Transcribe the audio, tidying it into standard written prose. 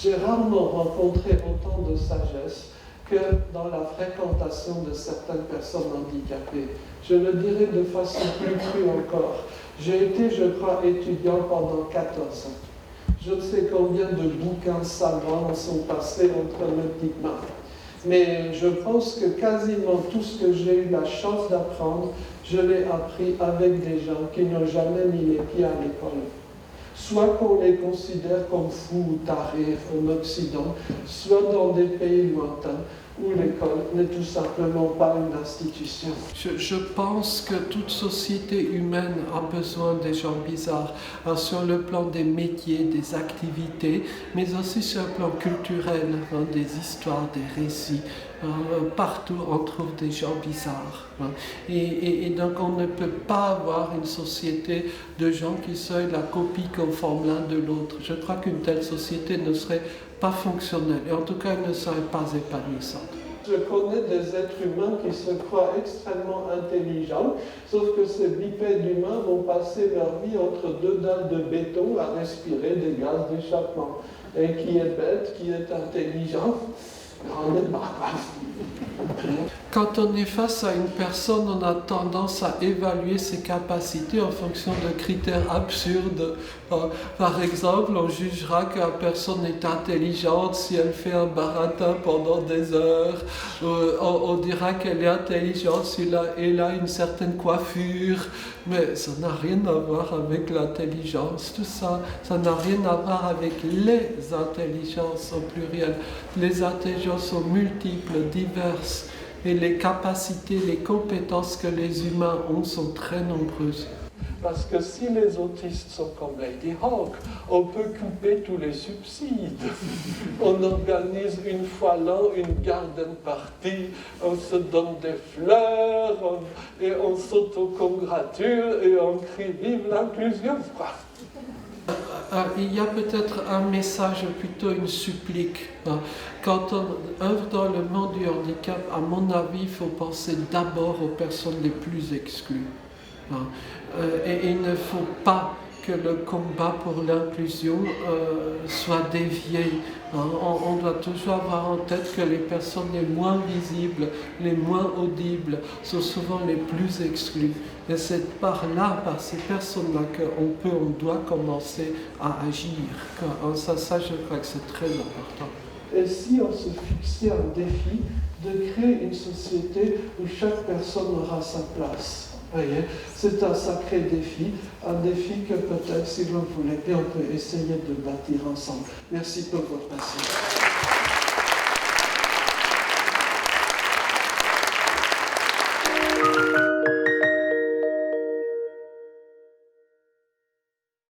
J'ai rarement rencontré autant de sagesse que dans la fréquentation de certaines personnes handicapées. Je le dirais de façon plus crue encore. J'ai été, je crois, étudiant pendant 14 ans. Je ne sais combien de bouquins savants sont passés entre mes petites mains. Mais je pense que quasiment tout ce que j'ai eu la chance d'apprendre, je l'ai appris avec des gens qui n'ont jamais mis les pieds à l'école. Soit qu'on les considère comme fous ou tarés en Occident, soit dans des pays lointains où l'école n'est tout simplement pas une institution. Je pense que toute société humaine a besoin des gens bizarres, sur le plan des métiers, des activités, mais aussi sur le plan culturel, des histoires, des récits. Partout on trouve des gens bizarres. Et donc on ne peut pas avoir une société de gens qui soient la copie conforme l'un de l'autre. Je crois qu'une telle société ne serait pas fonctionnelle, et en tout cas elle ne serait pas épanouissante. Je connais des êtres humains qui se croient extrêmement intelligents, sauf que ces bipèdes humains vont passer leur vie entre deux dalles de béton à respirer des gaz d'échappement. Et qui est bête, qui est intelligent, on est barbare. Quand on est face à une personne, on a tendance à évaluer ses capacités en fonction de critères absurdes. Par exemple, on jugera que la personne est intelligente si elle fait un baratin pendant des heures. On dira qu'elle est intelligente si elle a une certaine coiffure. Mais ça n'a rien à voir avec l'intelligence. Tout ça, ça n'a rien à voir avec les intelligences au pluriel. Les intelligences sont multiples, diverses. Et les capacités, les compétences que les humains ont sont très nombreuses. Parce que si les autistes sont comme Lady Hawk, on peut couper tous les subsides. On organise une fois l'an une garden party, on se donne des fleurs, et on s'autocongratule et on crie « Vive l'inclusion !» Il y a peut-être un message, plutôt une supplique. Quand on œuvre dans le monde du handicap, à mon avis, il faut penser d'abord aux personnes les plus exclues. Et il ne faut pas que le combat pour l'inclusion soit dévié. On doit toujours avoir en tête que les personnes les moins visibles, les moins audibles, sont souvent les plus exclues. Et c'est par là, par ces personnes-là, on doit commencer à agir. Ça, je crois que c'est très important. Et si on se fixait un défi de créer une société où chaque personne aura sa place? Voyez, c'est un sacré défi, un défi que peut-être, si vous le voulez, on peut essayer de bâtir ensemble. Merci pour votre patience.